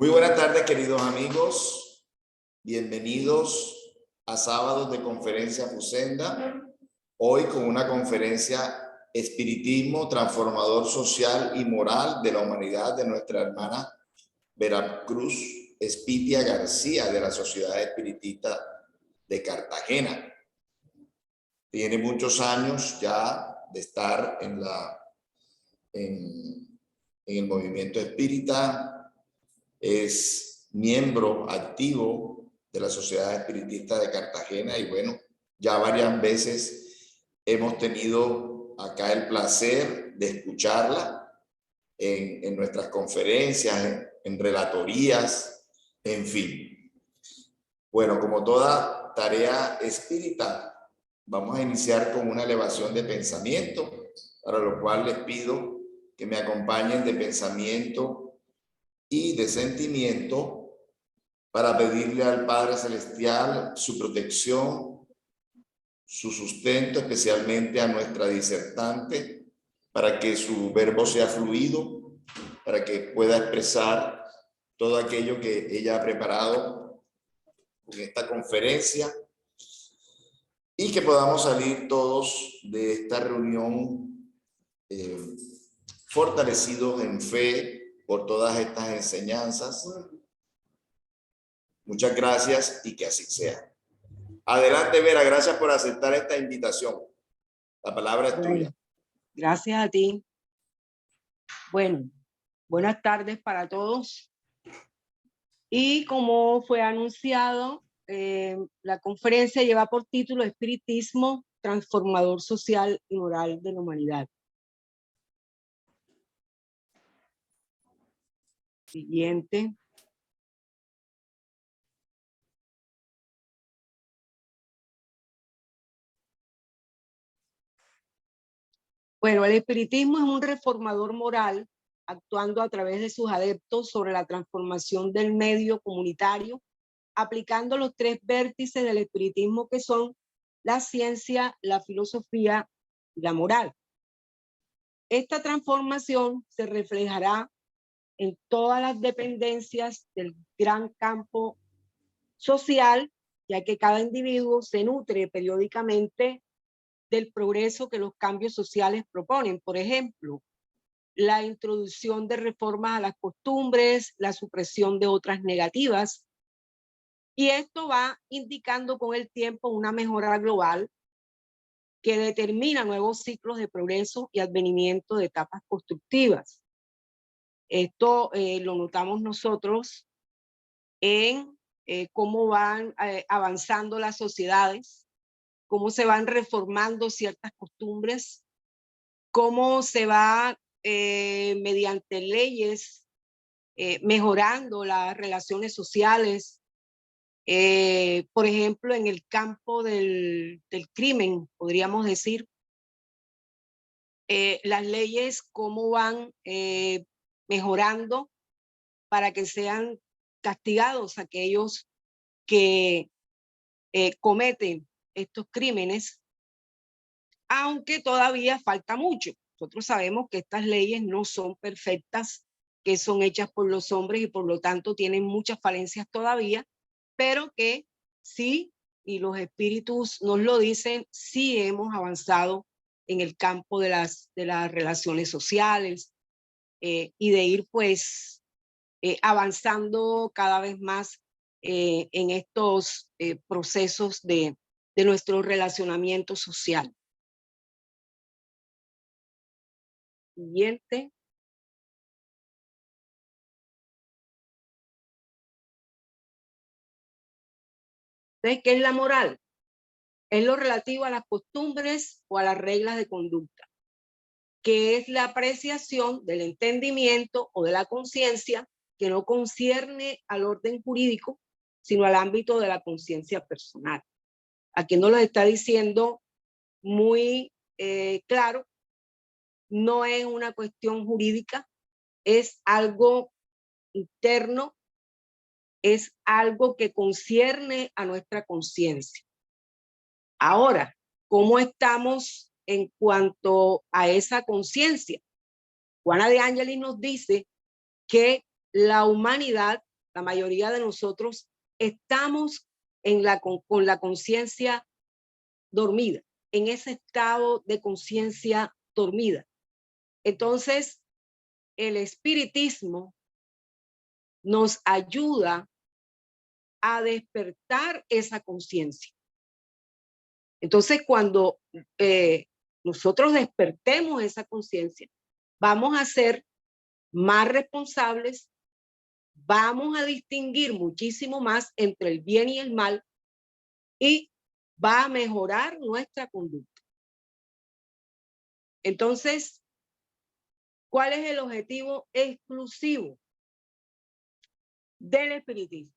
Muy buenas tardes, queridos amigos. Bienvenidos a Sábados de Conferencia Fusenda. Hoy con una conferencia Espiritismo Transformador Social y Moral de la Humanidad de nuestra hermana Veracruz Espitia García de la Sociedad Espiritista de Cartagena. Tiene muchos años ya de estar en el movimiento espírita. Es miembro activo de la Sociedad Espiritista de Cartagena y bueno, ya varias veces hemos tenido acá el placer de escucharla en nuestras conferencias, en relatorías, en fin. Bueno, como toda tarea espírita, vamos a iniciar con una elevación de pensamiento, para lo cual les pido que me acompañen de pensamiento y de sentimiento para pedirle al Padre Celestial su protección, su sustento, especialmente a nuestra disertante, para que su verbo sea fluido, para que pueda expresar todo aquello que ella ha preparado en esta conferencia y que podamos salir todos de esta reunión fortalecidos en fe por todas estas enseñanzas. Muchas gracias y que así sea. Adelante, Vera, gracias por aceptar esta invitación. La palabra es tuya. Gracias a ti. Bueno, buenas tardes para todos. Y como fue anunciado, la conferencia lleva por título Espiritismo Transformador Social y Moral de la Humanidad. Siguiente. Bueno, el espiritismo es un reformador moral actuando a través de sus adeptos sobre la transformación del medio comunitario, aplicando los tres vértices del espiritismo que son la ciencia, la filosofía y la moral. Esta transformación se reflejará en todas las dependencias del gran campo social, ya que cada individuo se nutre periódicamente del progreso que los cambios sociales proponen. Por ejemplo, la introducción de reformas a las costumbres, la supresión de otras negativas, y esto va indicando con el tiempo una mejora global que determina nuevos ciclos de progreso y advenimiento de etapas constructivas. Esto lo notamos nosotros en cómo van avanzando las sociedades, cómo se van reformando ciertas costumbres, cómo se va mediante leyes mejorando las relaciones sociales. Por ejemplo, en el campo del crimen, podríamos decir, las leyes cómo van mejorando para que sean castigados aquellos que cometen estos crímenes, aunque todavía falta mucho. Nosotros sabemos que estas leyes no son perfectas, que son hechas por los hombres y por lo tanto tienen muchas falencias todavía, pero que sí, y los espíritus nos lo dicen, sí hemos avanzado en el campo de las relaciones sociales y de ir pues avanzando cada vez más en estos procesos de nuestro relacionamiento social. Siguiente. Entonces, ¿qué es la moral? Es lo relativo a las costumbres o a las reglas de conducta, que es la apreciación del entendimiento o de la conciencia que no concierne al orden jurídico, sino al ámbito de la conciencia personal. Aquí nos lo está diciendo muy claro, no es una cuestión jurídica, es algo interno, es algo que concierne a nuestra conciencia. Ahora, ¿cómo estamos en cuanto a esa conciencia? Juana de Ángelis nos dice que la humanidad la mayoría de nosotros estamos con la conciencia dormida, en ese estado de conciencia dormida. Entonces, el espiritismo nos ayuda a despertar esa conciencia. Entonces, cuando nosotros despertemos esa conciencia, vamos a ser más responsables, vamos a distinguir muchísimo más entre el bien y el mal y va a mejorar nuestra conducta. Entonces, ¿cuál es el objetivo exclusivo del espiritismo?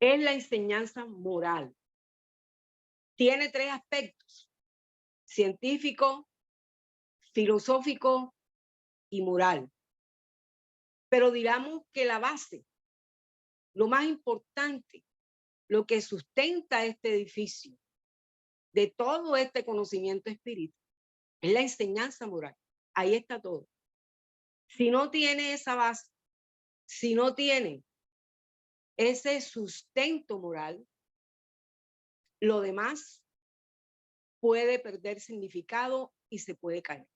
Es la enseñanza moral. Tiene tres aspectos: científico, filosófico y moral. Pero digamos que la base, lo más importante, lo que sustenta este edificio de todo este conocimiento espiritual, es la enseñanza moral. Ahí está todo. Si no tiene esa base, si no tiene ese sustento moral, lo demás puede perder significado y se puede caer.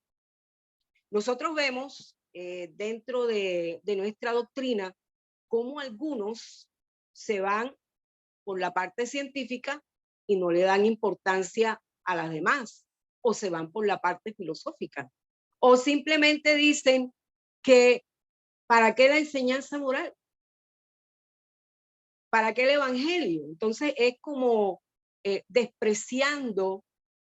Nosotros vemos dentro de nuestra doctrina cómo algunos se van por la parte científica y no le dan importancia a las demás, o se van por la parte filosófica, o simplemente dicen que ¿para qué la enseñanza moral? ¿Para qué el evangelio? Entonces es como despreciando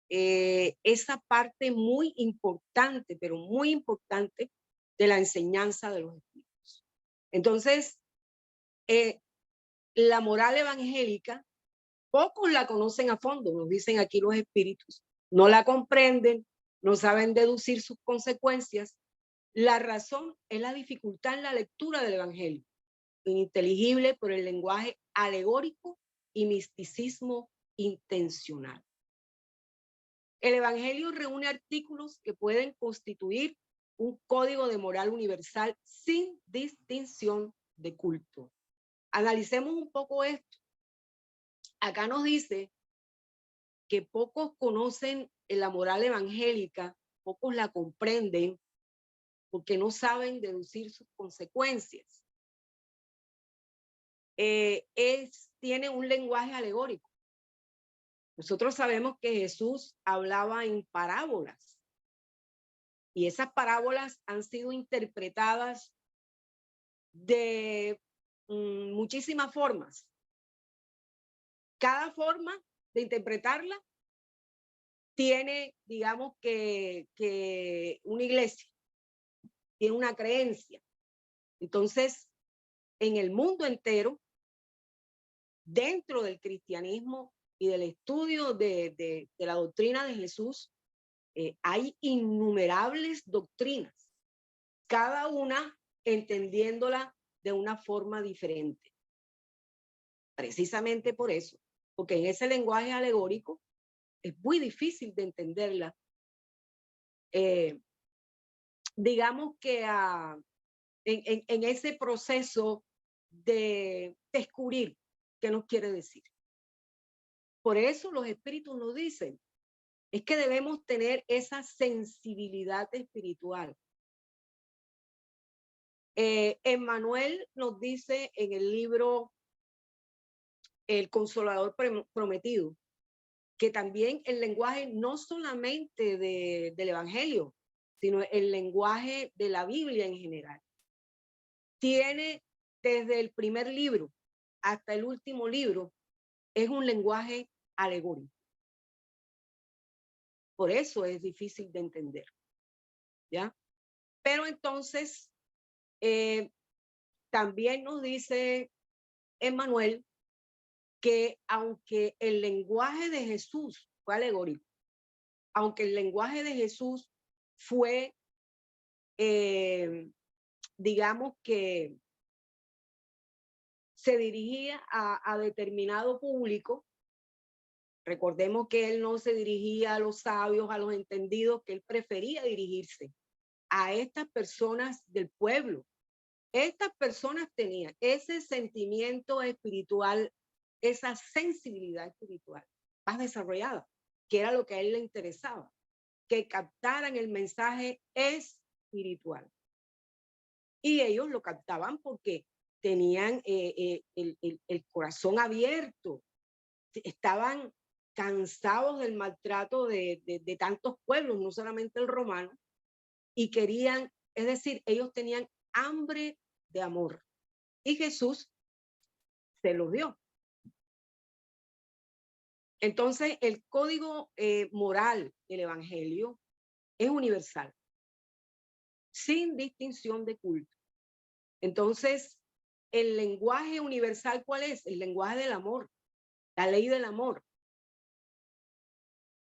esa parte muy importante, pero muy importante de la enseñanza de los espíritus. Entonces, la moral evangélica, pocos la conocen a fondo, nos dicen aquí los espíritus, no la comprenden, no saben deducir sus consecuencias. La razón es la dificultad en la lectura del evangelio, ininteligible por el lenguaje alegórico y misticismo intencional. El evangelio reúne artículos que pueden constituir un código de moral universal sin distinción de culto. Analicemos un poco esto. Acá nos dice que pocos conocen la moral evangélica, pocos la comprenden porque no saben deducir sus consecuencias. Tiene un lenguaje alegórico. Nosotros sabemos que Jesús hablaba en parábolas y esas parábolas han sido interpretadas de muchísimas formas. Cada forma de interpretarla tiene, digamos que una iglesia, tiene una creencia. Entonces, en el mundo entero, dentro del cristianismo y del estudio de la doctrina de Jesús, hay innumerables doctrinas, cada una entendiéndola de una forma diferente. Precisamente por eso, porque en ese lenguaje alegórico es muy difícil de entenderla. Digamos que en ese proceso de descubrir qué nos quiere decir. Por eso los espíritus nos dicen, es que debemos tener esa sensibilidad espiritual. Emmanuel nos dice en el libro El Consolador Prometido, que también el lenguaje no solamente del Evangelio, sino el lenguaje de la Biblia en general, tiene desde el primer libro hasta el último libro, es un lenguaje alegórico. Por eso es difícil de entender, ¿ya? Pero entonces, también nos dice Emmanuel que aunque el lenguaje de Jesús fue alegórico, aunque el lenguaje de Jesús fue, digamos que se dirigía a determinado público, recordemos que él no se dirigía a los sabios, a los entendidos, que él prefería dirigirse a estas personas del pueblo, Estas personas tenían ese sentimiento espiritual, esa sensibilidad espiritual más desarrollada, que era lo que a él le interesaba, que captaran el mensaje espiritual. Y ellos lo captaban porque tenían el corazón abierto, estaban cansados del maltrato de tantos pueblos, no solamente el romano, y querían, es decir, ellos tenían hambre de amor. Y Jesús se los dio. Entonces, el código moral del Evangelio es universal, sin distinción de culto. Entonces, el lenguaje universal, ¿cuál es? El lenguaje del amor, la ley del amor.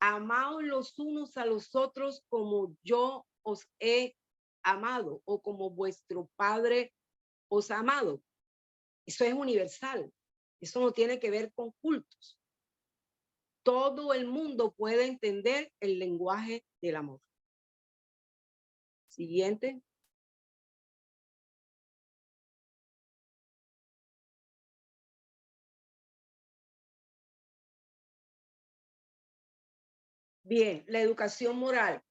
Amaos los unos a los otros como yo os he amado o como vuestro Padre os ha amado. Eso es universal. Eso no tiene que ver con cultos. Todo el mundo puede entender el lenguaje del amor. Siguiente. Bien, la educación moral.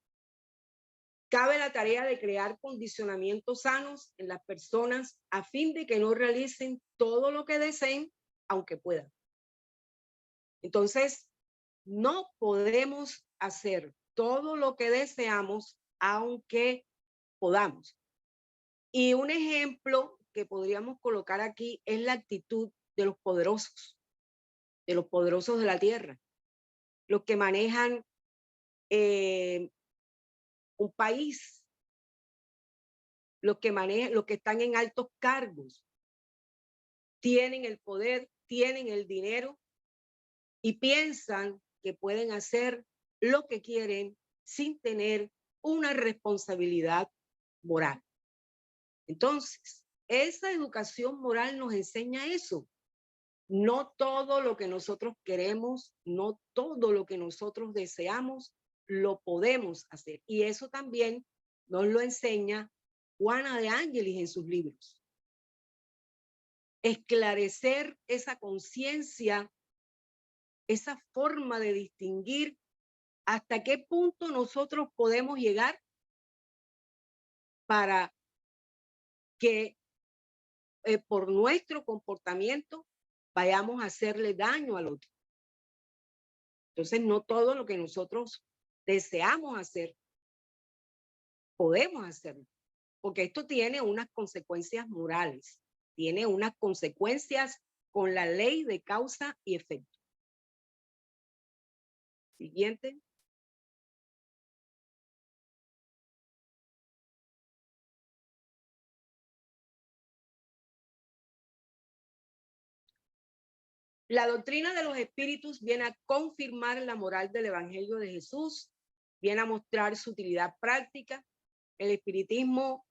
Cabe la tarea de crear condicionamientos sanos en las personas a fin de que no realicen todo lo que deseen, aunque puedan. Entonces, no podemos hacer todo lo que deseamos, aunque podamos. Y un ejemplo que podríamos colocar aquí es la actitud de los poderosos de la tierra, los que manejan un país, los que están en altos cargos, tienen el poder, tienen el dinero y piensan que pueden hacer lo que quieren sin tener una responsabilidad moral. Entonces, esa educación moral nos enseña eso. No todo lo que nosotros queremos, no todo lo que nosotros deseamos, lo podemos hacer. Y eso también nos lo enseña Juana de Ángelis en sus libros. Esclarecer esa conciencia, esa forma de distinguir hasta qué punto nosotros podemos llegar para que por nuestro comportamiento vayamos a hacerle daño al otro. Entonces, no todo lo que nosotros deseamos hacer, podemos hacerlo, porque esto tiene unas consecuencias morales, tiene unas consecuencias con la ley de causa y efecto. Siguiente. La doctrina de los espíritus viene a confirmar la moral del Evangelio de Jesús, viene a mostrar su utilidad práctica. El espiritismo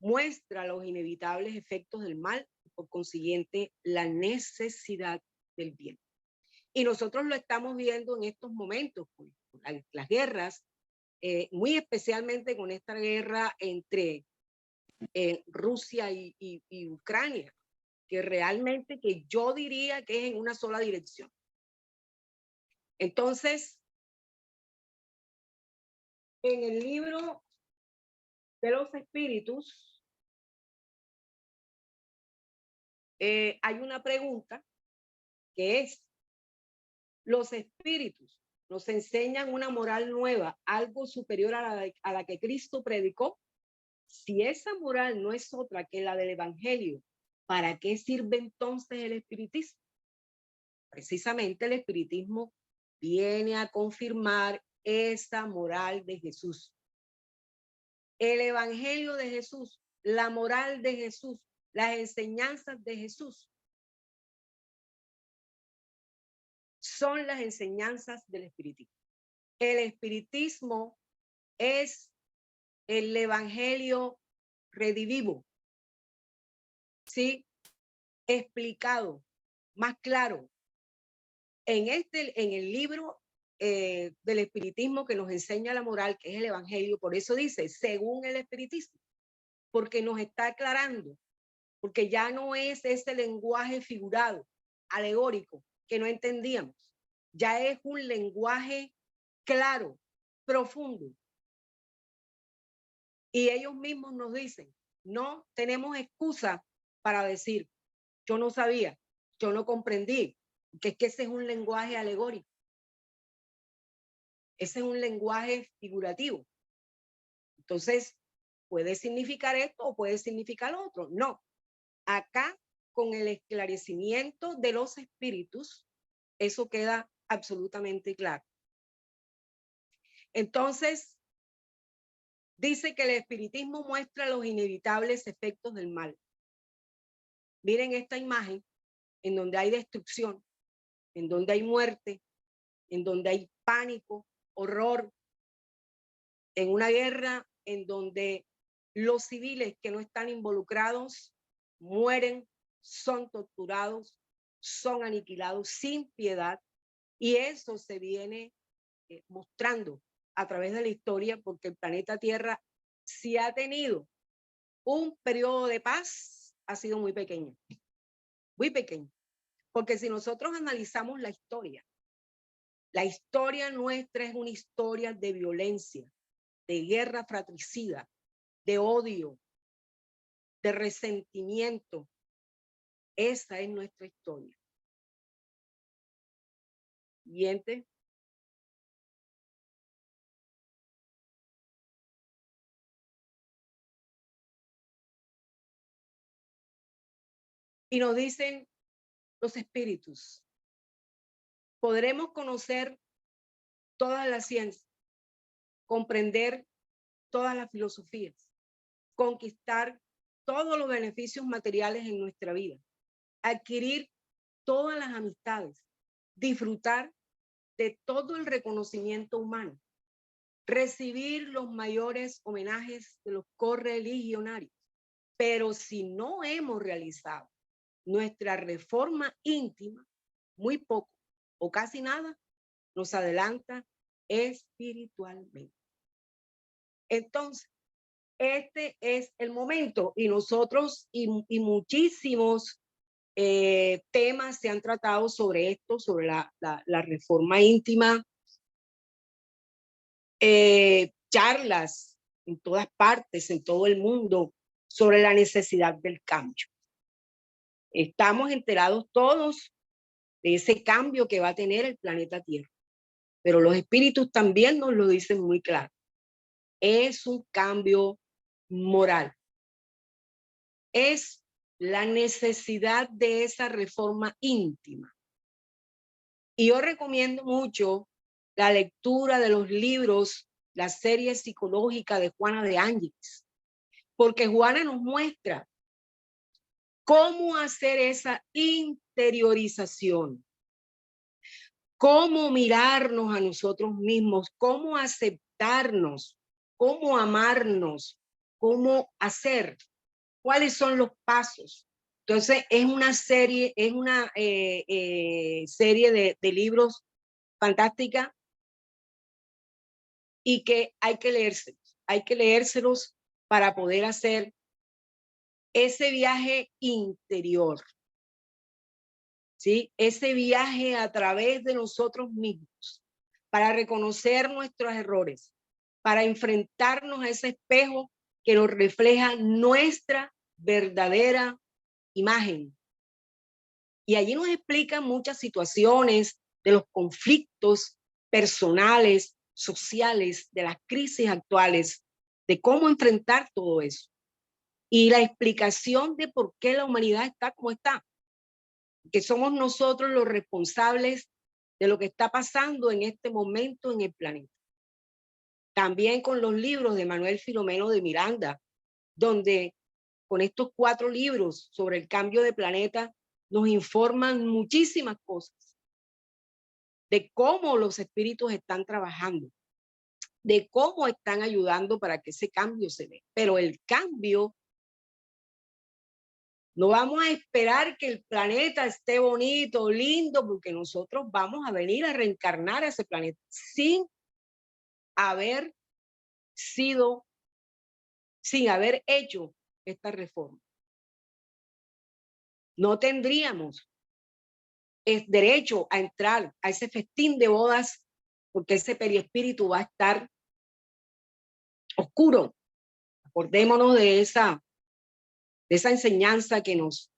muestra los inevitables efectos del mal y por consiguiente la necesidad del bien. Y nosotros lo estamos viendo en estos momentos, con las guerras, muy especialmente con esta guerra entre Rusia y Ucrania, que realmente que yo diría que es en una sola dirección. Entonces, en el libro de los espíritus, hay una pregunta que es, ¿los espíritus nos enseñan una moral nueva, algo superior a la que Cristo predicó? Si esa moral no es otra que la del Evangelio, ¿para qué sirve entonces el espiritismo? Precisamente el espiritismo viene a confirmar esa moral de Jesús. El Evangelio de Jesús, la moral de Jesús, las enseñanzas de Jesús son las enseñanzas del espiritismo. El espiritismo es el Evangelio redivivo, ¿sí? Explicado, más claro. En el libro del espiritismo que nos enseña la moral, que es el Evangelio, por eso dice, según el espiritismo, porque nos está aclarando porque ya no es ese lenguaje figurado, alegórico, que no entendíamos. Ya es un lenguaje claro, profundo. Y ellos mismos nos dicen, no tenemos excusa para decir, yo no sabía, yo no comprendí, que es que ese es un lenguaje alegórico. Ese es un lenguaje figurativo. Entonces, puede significar esto o puede significar lo otro. No, acá con el esclarecimiento de los espíritus, eso queda absolutamente claro. Entonces, dice que el espiritismo muestra los inevitables efectos del mal. Miren esta imagen en donde hay destrucción, en donde hay muerte, en donde hay pánico, horror, en una guerra en donde los civiles que no están involucrados mueren, son torturados, son aniquilados sin piedad, y eso se viene mostrando a través de la historia, porque el planeta Tierra, si ha tenido un periodo de paz, ha sido muy pequeño, porque si nosotros analizamos la historia nuestra es una historia de violencia, de guerra fratricida, de odio, de resentimiento. Esa es nuestra historia. Siguiente. Y nos dicen los espíritus, podremos conocer todas las ciencias, comprender todas las filosofías, conquistar todos los beneficios materiales en nuestra vida, adquirir todas las amistades, disfrutar de todo el reconocimiento humano, recibir los mayores homenajes de los correligionarios. Pero si no hemos realizado nuestra reforma íntima, muy poco o casi nada nos adelanta espiritualmente. Entonces, este es el momento, y nosotros y muchísimos temas se han tratado sobre esto, sobre la reforma íntima, charlas en todas partes, en todo el mundo, sobre la necesidad del cambio. Estamos enterados todos de ese cambio que va a tener el planeta Tierra, pero los espíritus también nos lo dicen muy claro. Es un cambio moral. Es la necesidad de esa reforma íntima. Y yo recomiendo mucho la lectura de los libros, la serie psicológica de Juana de Ángeles, porque Juana nos muestra cómo hacer esa interiorización, cómo mirarnos a nosotros mismos, cómo aceptarnos, cómo amarnos, cómo hacer, cuáles son los pasos. Entonces, es una serie de libros fantástica y que hay que leérselos para poder hacer ese viaje interior, ¿sí? Ese viaje a través de nosotros mismos, para reconocer nuestros errores, para enfrentarnos a ese espejo que nos refleja nuestra verdadera imagen. Y allí nos explican muchas situaciones de los conflictos personales, sociales, de las crisis actuales, de cómo enfrentar todo eso. Y la explicación de por qué la humanidad está como está, que somos nosotros los responsables de lo que está pasando en este momento en el planeta. También con los libros de Manuel Filomeno de Miranda, donde con estos 4 libros sobre el cambio de planeta nos informan muchísimas cosas de cómo los espíritus están trabajando, de cómo están ayudando para que ese cambio se dé. Pero el cambio, no vamos a esperar que el planeta esté bonito, lindo, porque nosotros vamos a venir a reencarnar a ese planeta sin haber hecho esta reforma. no tendríamos derecho a entrar a ese festín de bodas, porque ese periespíritu va a estar oscuro. Acordémonos de esa enseñanza que nos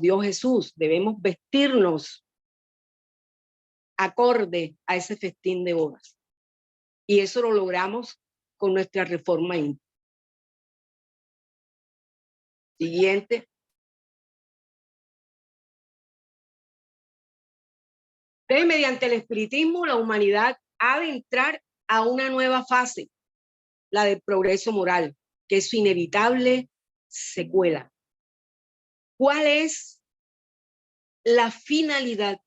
dio Jesús. Debemos vestirnos acorde a ese festín de bodas. Y eso lo logramos con nuestra reforma íntima. Siguiente. Entonces, mediante el espiritismo, la humanidad ha de entrar a una nueva fase, la del progreso moral, que es su inevitable secuela. ¿Cuál es la finalidad?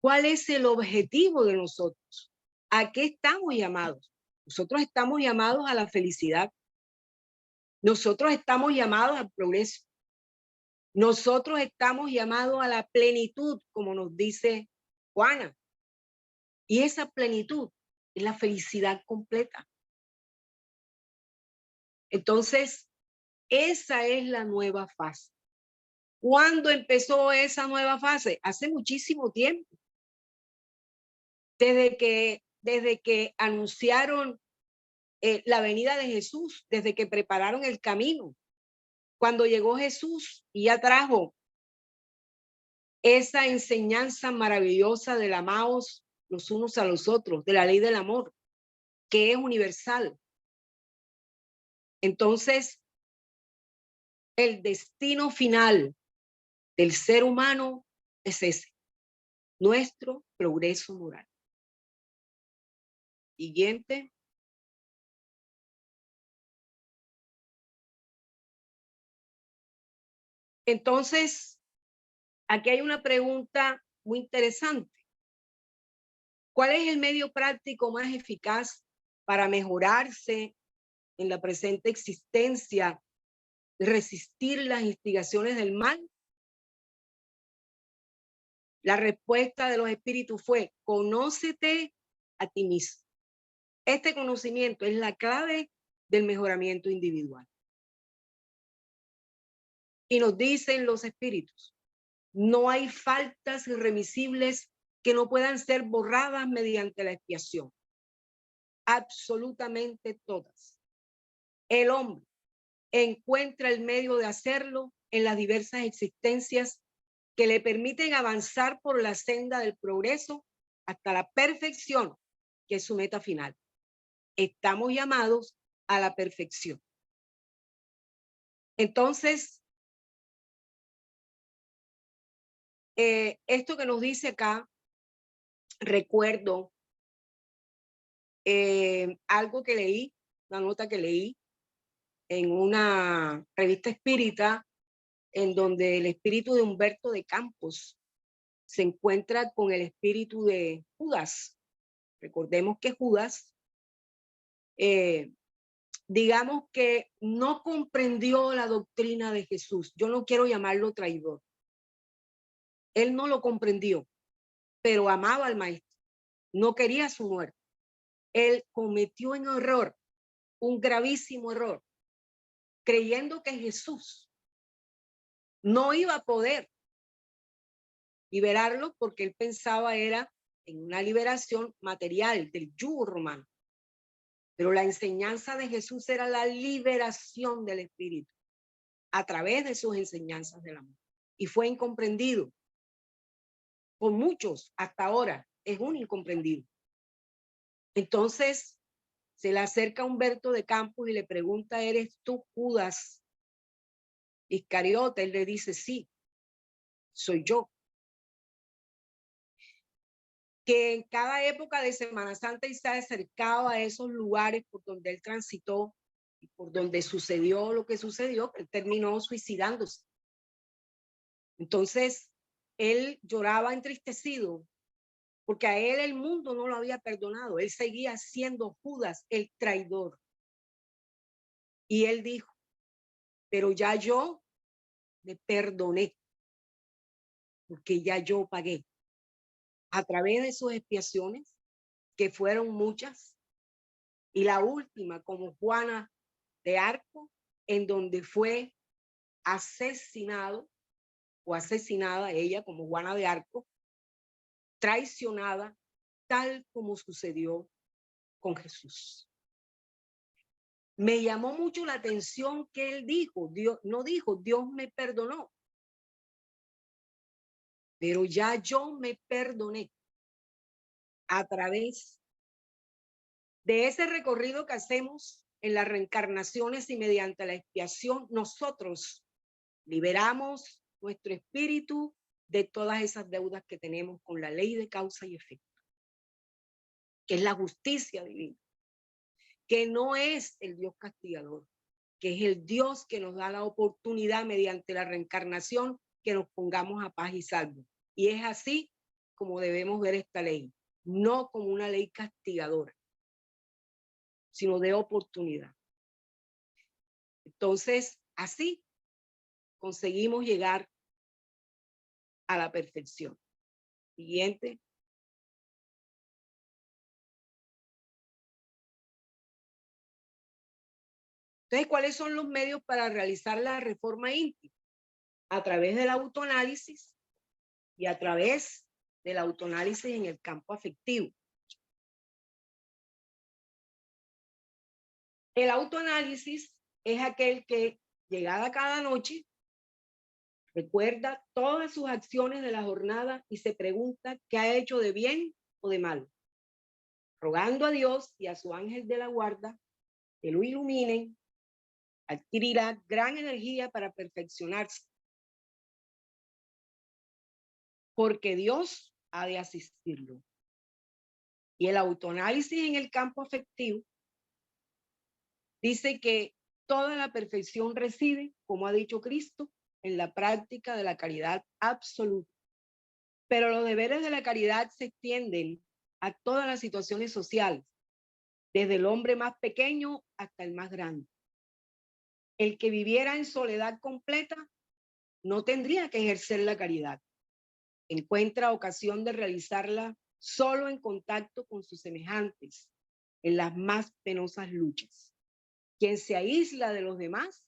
¿Cuál es el objetivo de nosotros? ¿A qué estamos llamados? Nosotros estamos llamados a la felicidad. Nosotros estamos llamados al progreso. Nosotros estamos llamados a la plenitud, como nos dice Juana. Y esa plenitud es la felicidad completa. Entonces, esa es la nueva fase. ¿Cuándo empezó esa nueva fase? Hace muchísimo tiempo. Desde que anunciaron la venida de Jesús, desde que prepararon el camino. Cuando llegó Jesús y ya trajo esa enseñanza maravillosa del amaos los unos a los otros, de la ley del amor, que es universal. Entonces, el destino final del ser humano es ese, nuestro progreso moral. Siguiente. Entonces, aquí hay una pregunta muy interesante. ¿Cuál es el medio práctico más eficaz para mejorarse en la presente existencia, resistir las instigaciones del mal? La respuesta de los espíritus fue: conócete a ti mismo. Este conocimiento es la clave del mejoramiento individual. Y nos dicen los espíritus: no hay faltas irremisibles que no puedan ser borradas mediante la expiación. Absolutamente todas. El hombre encuentra el medio de hacerlo en las diversas existencias que le permiten avanzar por la senda del progreso hasta la perfección, que es su meta final. Estamos llamados a la perfección. Entonces, esto que nos dice acá, recuerdo algo que leí, una nota que leí en una revista espírita, en donde el espíritu de Humberto de Campos se encuentra con el espíritu de Judas. Recordemos que Judas, digamos que no comprendió la doctrina de Jesús. Yo no quiero llamarlo traidor. Él no lo comprendió, pero amaba al maestro. No quería su muerte. Él cometió un error, un gravísimo error, creyendo que Jesús no iba a poder liberarlo porque él pensaba era en una liberación material del yugo romano. Pero la enseñanza de Jesús era la liberación del espíritu a través de sus enseñanzas del amor. Y fue incomprendido por muchos hasta ahora. Es un incomprendido. Entonces se le acerca a Humberto de Campos y le pregunta: ¿eres tú Judas Iscariote? Él le dice: sí, soy yo. Que en cada época de Semana Santa y se acercaba a esos lugares por donde él transitó y por donde sucedió lo que sucedió, él terminó suicidándose. Entonces, él lloraba entristecido porque a él el mundo no lo había perdonado. Él seguía siendo Judas, el traidor. Y él dijo: pero ya yo me perdoné, porque ya yo pagué a través de sus expiaciones, que fueron muchas, y la última como Juana de Arco, en donde fue asesinado o asesinada, ella como Juana de Arco, traicionada, tal como sucedió con Jesús. Me llamó mucho la atención que él dijo, Dios, no dijo, Dios me perdonó, pero ya yo me perdoné a través de ese recorrido que hacemos en las reencarnaciones y mediante la expiación. Nosotros liberamos nuestro espíritu de todas esas deudas que tenemos con la ley de causa y efecto, que es la justicia divina, que no es el Dios castigador, que es el Dios que nos da la oportunidad mediante la reencarnación que nos pongamos a paz y salvo. Y es así como debemos ver esta ley, no como una ley castigadora, sino de oportunidad. Entonces, así conseguimos llegar a la perfección. Siguiente. Entonces, ¿cuáles son los medios para realizar la reforma íntima? A través del autoanálisis y a través del autoanálisis en el campo afectivo. El autoanálisis es aquel que, llegada cada noche, recuerda todas sus acciones de la jornada y se pregunta qué ha hecho de bien o de mal, rogando a Dios y a su ángel de la guarda que lo iluminen. Adquirirá gran energía para perfeccionarse, porque Dios ha de asistirlo. Y el autoanálisis en el campo afectivo dice que toda la perfección reside, como ha dicho Cristo, en la práctica de la caridad absoluta. Pero los deberes de la caridad se extienden a todas las situaciones sociales, desde el hombre más pequeño hasta el más grande. El que viviera en soledad completa no tendría que ejercer la caridad. Encuentra ocasión de realizarla solo en contacto con sus semejantes, en las más penosas luchas. Quien se aísla de los demás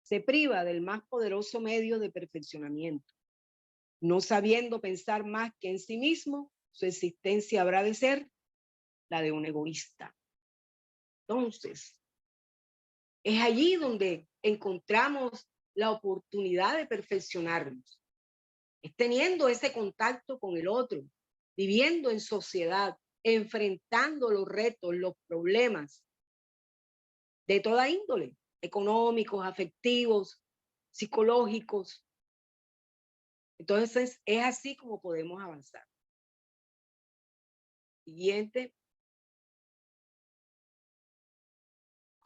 se priva del más poderoso medio de perfeccionamiento. No sabiendo pensar más que en sí mismo, su existencia habrá de ser la de un egoísta. Entonces, es allí donde encontramos la oportunidad de perfeccionarnos. Es teniendo ese contacto con el otro, viviendo en sociedad, enfrentando los retos, los problemas de toda índole, económicos, afectivos, psicológicos. Entonces, es así como podemos avanzar. Siguiente.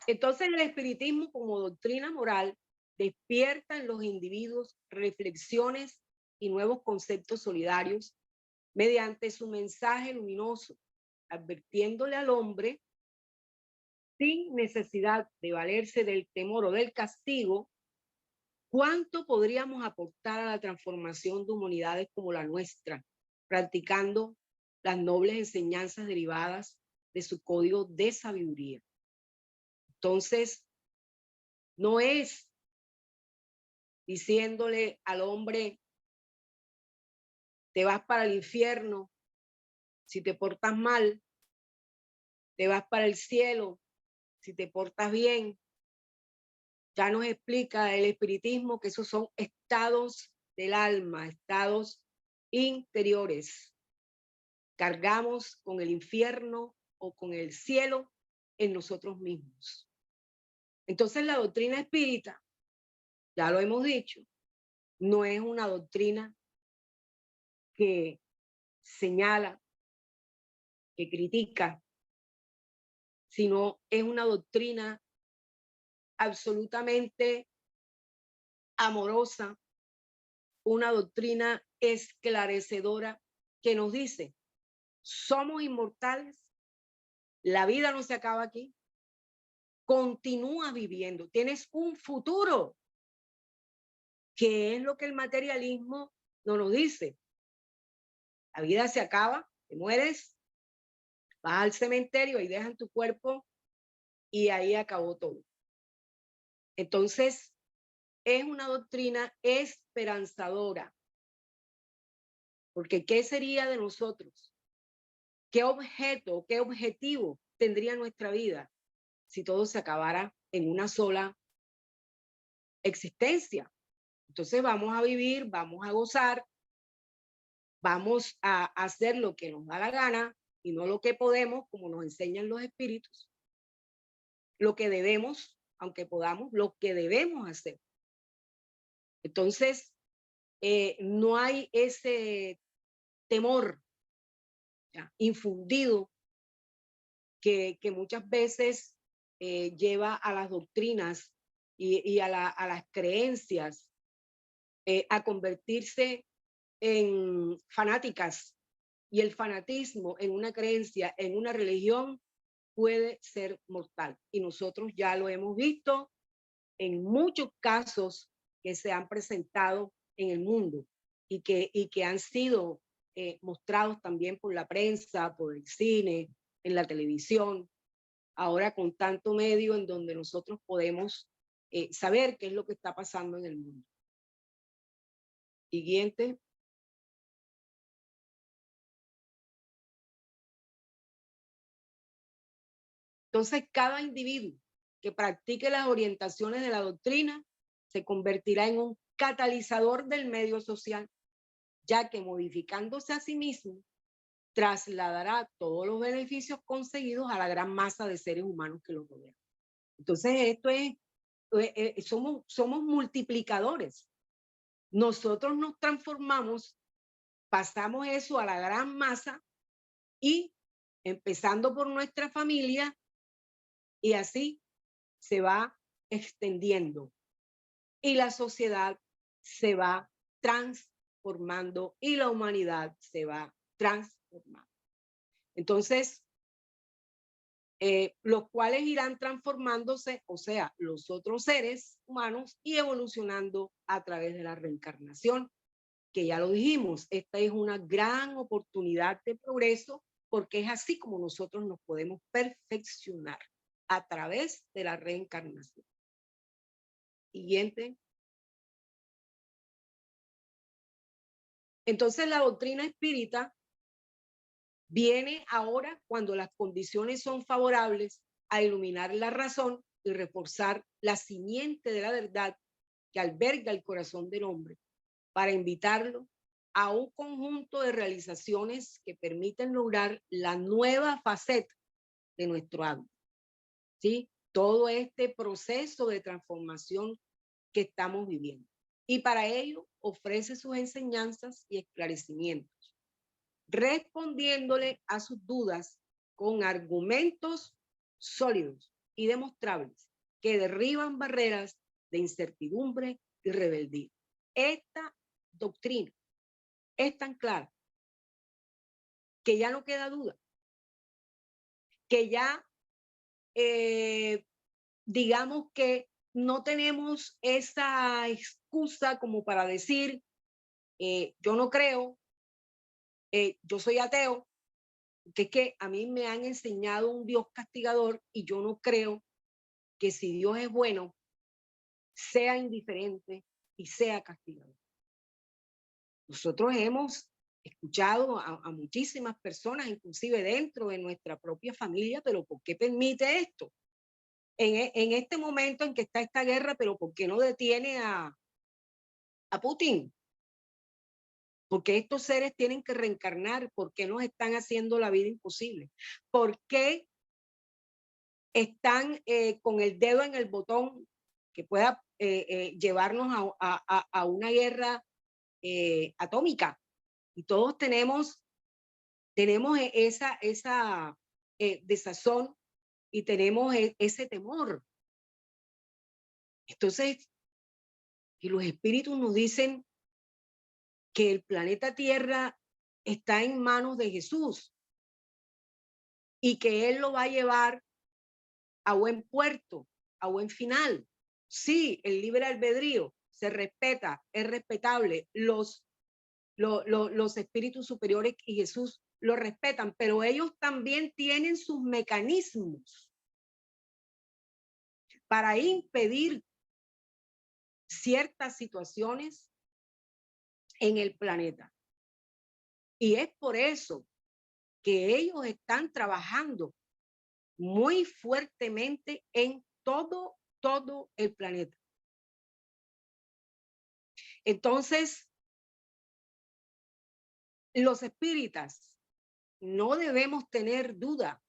Entonces, el espiritismo como doctrina moral despierta en los individuos reflexiones y nuevos conceptos solidarios mediante su mensaje luminoso, advirtiéndole al hombre, sin necesidad de valerse del temor o del castigo, cuánto podríamos aportar a la transformación de humanidades como la nuestra, practicando las nobles enseñanzas derivadas de su código de sabiduría. Entonces, no es diciéndole al hombre, te vas para el infierno si te portas mal, te vas para el cielo si te portas bien. Ya nos explica el espiritismo que esos son estados del alma, estados interiores. Cargamos con el infierno o con el cielo en nosotros mismos. Entonces la doctrina espírita, ya lo hemos dicho, no es una doctrina que señala, que critica, sino es una doctrina absolutamente amorosa, una doctrina esclarecedora que nos dice, somos inmortales, la vida no se acaba aquí, continúa viviendo, tienes un futuro, que es lo que el materialismo no nos dice. La vida se acaba, te mueres, vas al cementerio y dejan tu cuerpo y ahí acabó todo. Entonces, es una doctrina esperanzadora. Porque ¿qué sería de nosotros? ¿Qué objeto, qué objetivo tendría nuestra vida si todo se acabara en una sola existencia? Entonces vamos a vivir, vamos a gozar, vamos a hacer lo que nos da la gana y no lo que podemos, como nos enseñan los espíritus. Lo que debemos, aunque podamos, lo que debemos hacer. Entonces, no hay ese temor ya, infundido que muchas veces lleva a las doctrinas y a las creencias a convertirse en fanáticas. Y el fanatismo en una creencia, en una religión, puede ser mortal. Y nosotros ya lo hemos visto en muchos casos que se han presentado en el mundo y que han sido mostrados también por la prensa, por el cine, en la televisión, ahora con tanto medio en donde nosotros podemos saber qué es lo que está pasando en el mundo. Siguiente. Entonces, cada individuo que practique las orientaciones de la doctrina se convertirá en un catalizador del medio social, ya que modificándose a sí mismo, trasladará todos los beneficios conseguidos a la gran masa de seres humanos que lo rodean. Entonces, esto es, somos multiplicadores. Nosotros nos transformamos, pasamos eso a la gran masa y empezando por nuestra familia y así se va extendiendo y la sociedad se va transformando y la humanidad se va transformando. Entonces, los cuales irán transformándose, o sea, los otros seres humanos y evolucionando a través de la reencarnación, que ya lo dijimos, esta es una gran oportunidad de progreso porque es así como nosotros nos podemos perfeccionar a través de la reencarnación. Siguiente. Entonces la doctrina espírita viene ahora cuando las condiciones son favorables a iluminar la razón y reforzar la simiente de la verdad que alberga el corazón del hombre para invitarlo a un conjunto de realizaciones que permiten lograr la nueva faceta de nuestro hábito. ¿Sí? Todo este proceso de transformación que estamos viviendo. Y para ello ofrece sus enseñanzas y esclarecimientos, respondiéndole a sus dudas con argumentos sólidos y demostrables que derriban barreras de incertidumbre y rebeldía. Esta doctrina es tan clara que ya no queda duda, que ya digamos que no tenemos esa excusa como para decir, yo no creo, yo soy ateo, que es que a mí me han enseñado un Dios castigador y yo no creo que si Dios es bueno, sea indiferente y sea castigador. Nosotros hemos escuchado a muchísimas personas, inclusive dentro de nuestra propia familia, pero ¿por qué permite esto? En este momento en que está esta guerra, pero ¿por qué no detiene a Putin? ¿Por qué estos seres tienen que reencarnar? ¿Por qué nos están haciendo la vida imposible? ¿Por qué están con el dedo en el botón que pueda llevarnos a una guerra atómica? Y todos tenemos esa desazón y tenemos ese temor. Entonces, y los espíritus nos dicen que el planeta Tierra está en manos de Jesús y que Él lo va a llevar a buen puerto, a buen final. Sí, el libre albedrío se respeta, es respetable, los espíritus superiores y Jesús lo respetan, pero ellos también tienen sus mecanismos para impedir ciertas situaciones en el planeta. Y es por eso que ellos están trabajando muy fuertemente en todo el planeta. Entonces, los espíritas no debemos tener duda,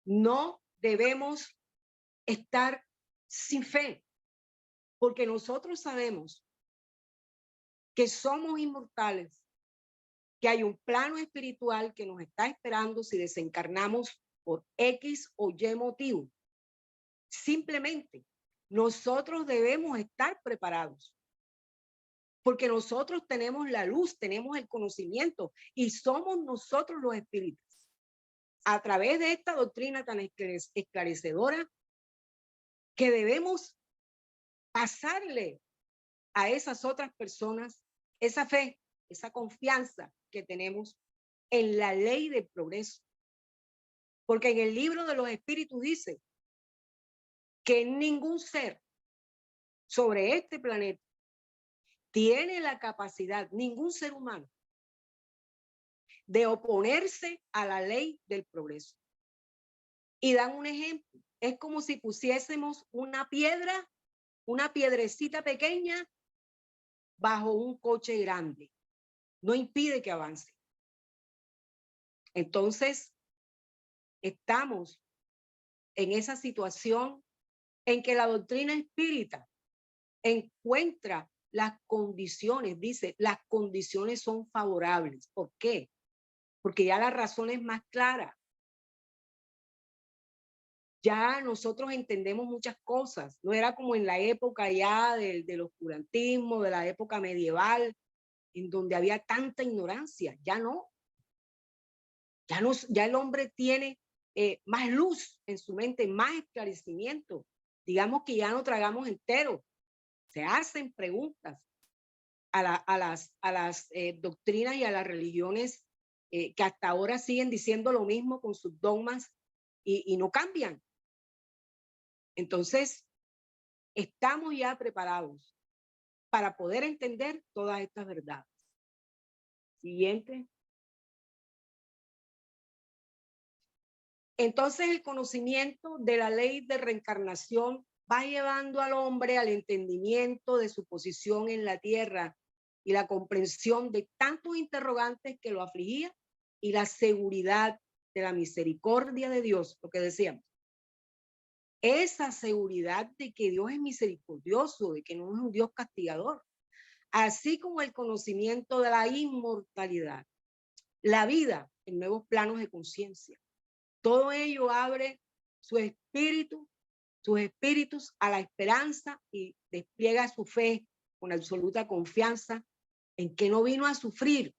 no debemos estar sin fe, porque nosotros sabemos que somos inmortales, que hay un plano espiritual que nos está esperando si desencarnamos por X o Y motivo. Simplemente nosotros debemos estar preparados, porque nosotros tenemos la luz, tenemos el conocimiento y somos nosotros los espíritus. A través de esta doctrina tan esclarecedora que debemos pasarle a esas otras personas esa fe, esa confianza que tenemos en la ley del progreso. Porque en el libro de los espíritus dice que ningún ser sobre este planeta tiene la capacidad, ningún ser humano, de oponerse a la ley del progreso. Y dan un ejemplo. Es como si pusiésemos una piedra, una piedrecita pequeña bajo un coche grande. No impide que avance. Entonces, estamos en esa situación en que la doctrina espírita encuentra las condiciones, dice, las condiciones son favorables. ¿Por qué? Porque ya la razón es más clara. Ya nosotros entendemos muchas cosas. No era como en la época ya del oscurantismo, de la época medieval, en donde había tanta ignorancia. Ya no. Ya el hombre tiene más luz en su mente, más esclarecimiento. Digamos que ya no tragamos entero. Se hacen preguntas a las doctrinas y a las religiones que hasta ahora siguen diciendo lo mismo con sus dogmas y no cambian. Entonces, estamos ya preparados para poder entender todas estas verdades. Siguiente. Entonces, el conocimiento de la ley de reencarnación va llevando al hombre al entendimiento de su posición en la tierra y la comprensión de tantos interrogantes que lo afligían y la seguridad de la misericordia de Dios, lo que decíamos. Esa seguridad de que Dios es misericordioso, de que no es un Dios castigador, así como el conocimiento de la inmortalidad, la vida en nuevos planos de conciencia. Todo ello abre sus espíritus a la esperanza y despliega su fe con absoluta confianza en que no vino a sufrir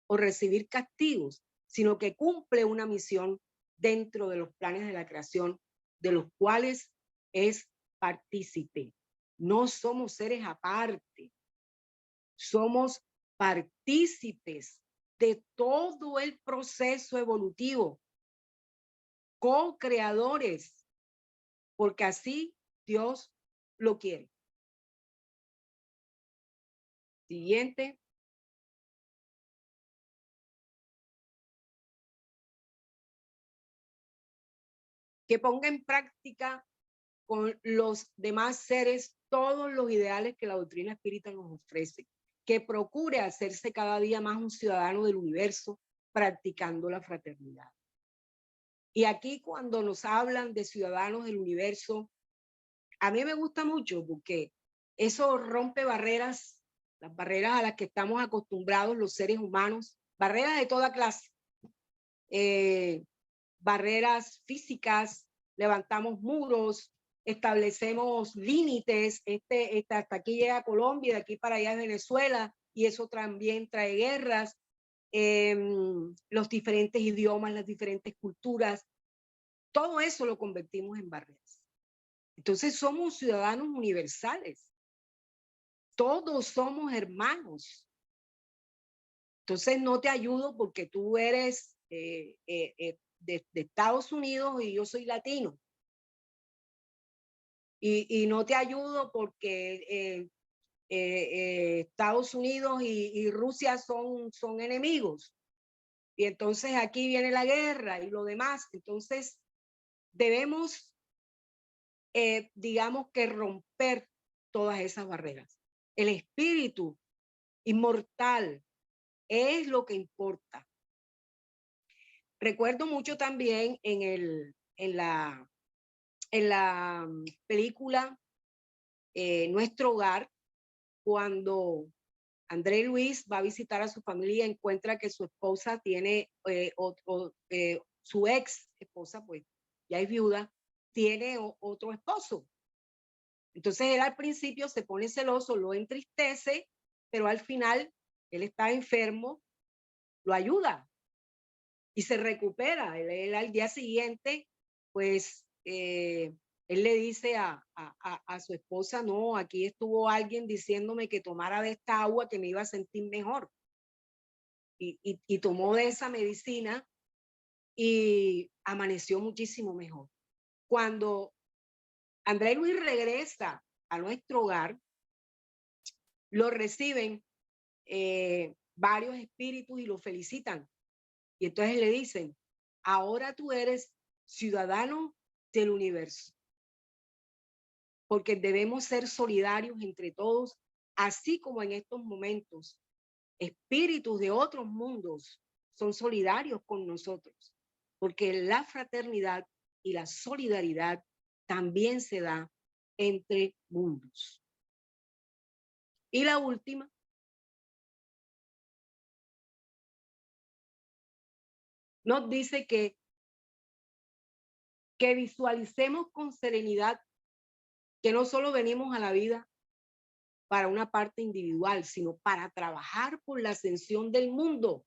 o recibir castigos, sino que cumple una misión dentro de los planes de la creación, de los cuales es partícipe. No somos seres aparte, somos partícipes de todo el proceso evolutivo, co-creadores, porque así Dios lo quiere. Siguiente. Que ponga en práctica con los demás seres todos los ideales que la doctrina espírita nos ofrece, que procure hacerse cada día más un ciudadano del universo practicando la fraternidad. Y aquí cuando nos hablan de ciudadanos del universo, a mí me gusta mucho porque eso rompe barreras, las barreras a las que estamos acostumbrados los seres humanos, barreras de toda clase, barreras físicas, levantamos muros, establecemos límites, hasta aquí llega Colombia, de aquí para allá es Venezuela, y eso también trae guerras, los diferentes idiomas, las diferentes culturas, todo eso lo convertimos en barreras. Entonces somos ciudadanos universales, todos somos hermanos. Entonces no te ayudo porque tú eres de Estados Unidos y yo soy latino. y no te ayudo porque Estados Unidos y Rusia son enemigos. Y entonces aquí viene la guerra y lo demás. Entonces debemos, digamos que romper todas esas barreras. El espíritu inmortal es lo que importa. Recuerdo mucho también en la película Nuestro Hogar, cuando André Luis va a visitar a su familia, encuentra que su esposa tiene, su ex esposa, pues ya es viuda, tiene otro esposo. Entonces él al principio se pone celoso, lo entristece, pero al final él está enfermo, lo ayuda y se recupera. Él al día siguiente, pues, él le dice a su esposa, no, aquí estuvo alguien diciéndome que tomara de esta agua que me iba a sentir mejor. Y tomó de esa medicina y amaneció muchísimo mejor. Cuando André Luis regresa a Nuestro Hogar, lo reciben varios espíritus y lo felicitan. Y entonces le dicen, ahora tú eres ciudadano del universo, porque debemos ser solidarios entre todos, así como en estos momentos espíritus de otros mundos son solidarios con nosotros, porque la fraternidad y la solidaridad también se da entre mundos. Y la última, nos dice que visualicemos con serenidad que no solo venimos a la vida para una parte individual, sino para trabajar por la ascensión del mundo,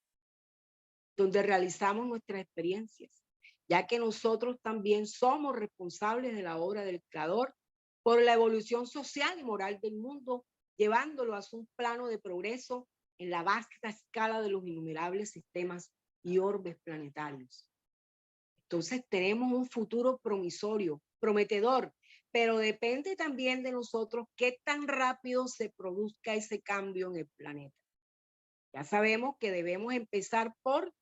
donde realizamos nuestras experiencias, ya que nosotros también somos responsables de la obra del Creador por la evolución social y moral del mundo, llevándolo a un plano de progreso en la vasta escala de los innumerables sistemas y orbes planetarios. Entonces tenemos un futuro promisorio, prometedor, pero depende también de nosotros qué tan rápido se produzca ese cambio en el planeta. Ya sabemos que debemos empezar por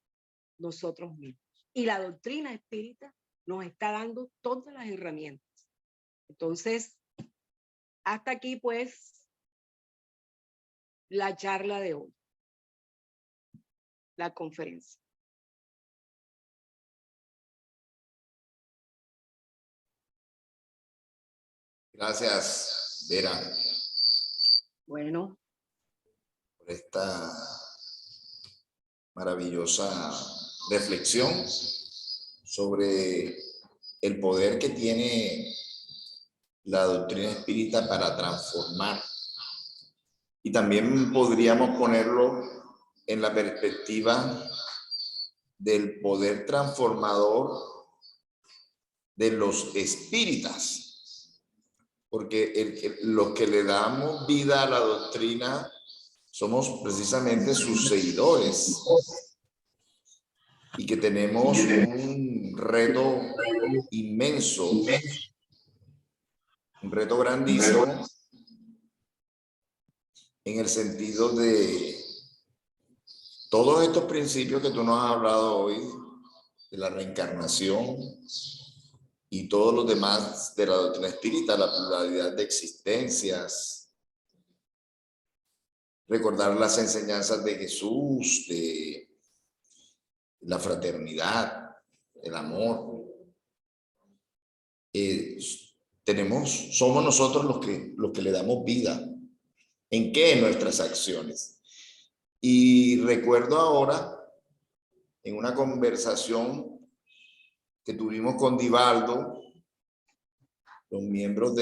nosotros mismos. Y la doctrina espírita nos está dando todas las herramientas. Entonces, hasta aquí pues la charla de hoy, la conferencia. Gracias, Vera, Bueno, por esta maravillosa reflexión sobre el poder que tiene la doctrina espírita para transformar. Y también podríamos ponerlo en la perspectiva del poder transformador de los espíritas, porque los que le damos vida a la doctrina somos precisamente sus seguidores y que tenemos un reto inmenso, un reto grandísimo en el sentido de todos estos principios que tú nos has hablado hoy, de la reencarnación y todos los demás de la doctrina espírita, la pluralidad de existencias, recordar las enseñanzas de Jesús, de la fraternidad, el amor. Somos nosotros los que le damos vida. ¿En qué? En nuestras acciones. Y recuerdo ahora, en una conversación que tuvimos con Divaldo, los miembros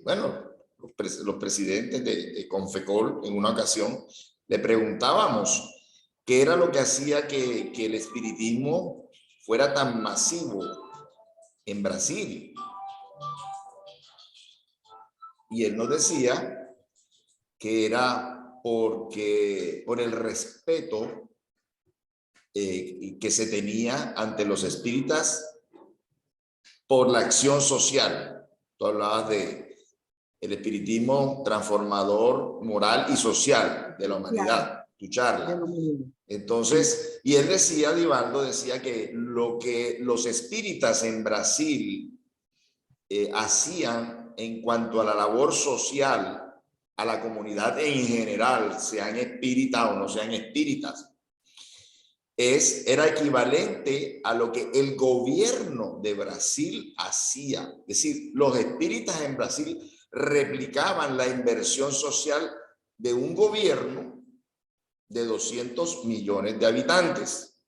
bueno, los presidentes de Confecol, en una ocasión, le preguntábamos qué era lo que hacía que el espiritismo fuera tan masivo en Brasil. Y él nos decía que era por el respeto que se tenía ante los espíritas por la acción social. Tú hablabas de el espiritismo transformador moral y social de la humanidad, tu charla. Entonces, y él decía, Divaldo decía que lo que los espíritas en Brasil hacían en cuanto a la labor social a la comunidad en general, sean espíritas o no sean espíritas, era equivalente a lo que el gobierno de Brasil hacía. Es decir, los espíritas en Brasil replicaban la inversión social de un gobierno de 200 millones de habitantes.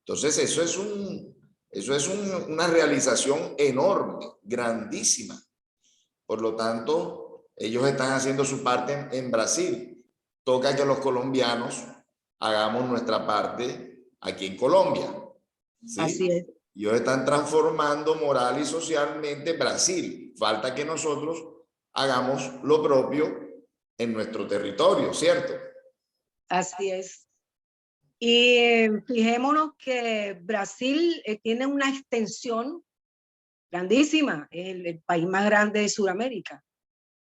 Entonces, eso es una realización enorme, grandísima. Por lo tanto, ellos están haciendo su parte en Brasil. Toca que los colombianos hagamos nuestra parte aquí en Colombia. ¿Sí? Así es. Ellos están transformando moral y socialmente Brasil. Falta que nosotros hagamos lo propio en nuestro territorio, ¿cierto? Así es. Y fijémonos que Brasil tiene una extensión grandísima, es el país más grande de Sudamérica.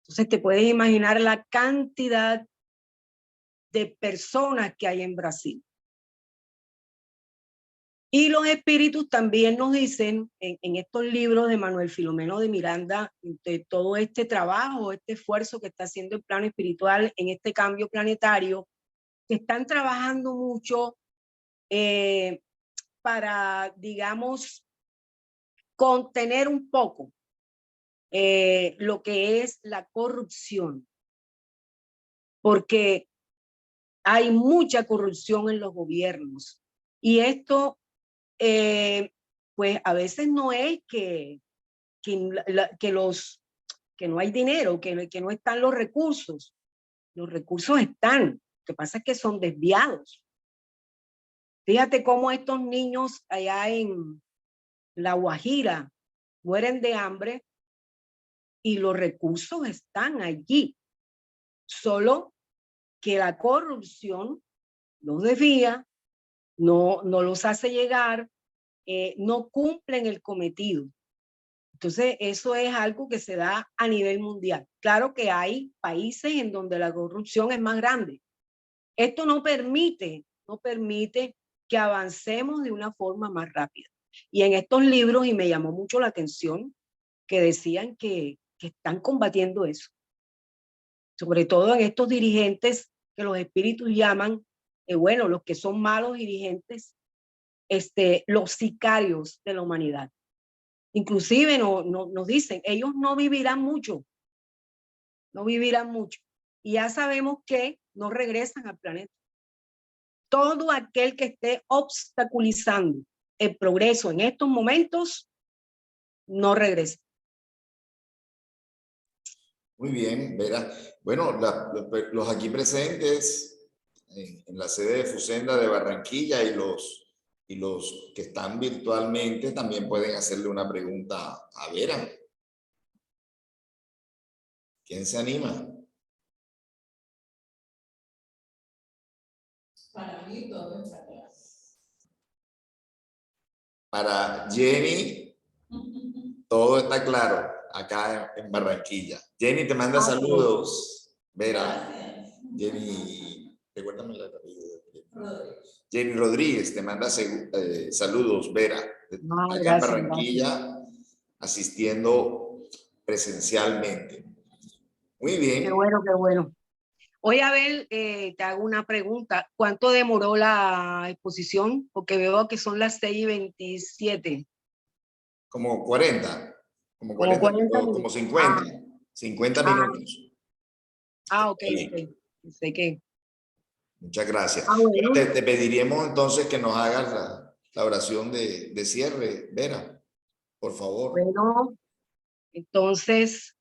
Entonces te puedes imaginar la cantidad de personas que hay en Brasil. Y los espíritus también nos dicen en estos libros de Manuel Filomeno de Miranda, de todo este trabajo, este esfuerzo que está haciendo el plano espiritual en este cambio planetario, que están trabajando mucho para, digamos, contener un poco lo que es la corrupción, porque hay mucha corrupción en los gobiernos y esto, pues a veces no es que no hay dinero, que no están los recursos están, lo que pasa es que son desviados. Fíjate cómo estos niños allá en La Guajira mueren de hambre y los recursos están allí, solo que la corrupción los desvía, no los hace llegar, no cumplen el cometido. Entonces, eso es algo que se da a nivel mundial. Claro que hay países en donde la corrupción es más grande. Esto no permite que avancemos de una forma más rápida. Y en estos libros, y me llamó mucho la atención, que decían que están combatiendo eso. Sobre todo en estos dirigentes que los espíritus llaman, bueno, los que son malos dirigentes, los sicarios de la humanidad. Inclusive nos dicen, ellos no vivirán mucho, y ya sabemos que no regresan al planeta. Todo aquel que esté obstaculizando el progreso en estos momentos, no regresa. Muy bien, Vera. Bueno, los aquí presentes en la sede de Fusenda de Barranquilla y los que están virtualmente también pueden hacerle una pregunta a Vera. ¿Quién se anima? Para mí todo está claro. Para Jenny, todo está claro acá en Barranquilla. Jenny te manda saludos. Vera. Gracias. Jenny, recuérdame la apellido. Rodríguez. Jenny Rodríguez te manda saludos, Vera. Acá Gracias, en Barranquilla, asistiendo presencialmente. Muy bien. Qué bueno, qué bueno. Oye, Abel, te hago una pregunta. ¿Cuánto demoró la exposición? Porque veo que son las 6:27. Como 40. Como 40 como 50. 50 minutos. Ok. Sé que. Muchas gracias. Bueno. Te pediríamos entonces que nos hagas la oración de cierre, Vera, por favor. Bueno, entonces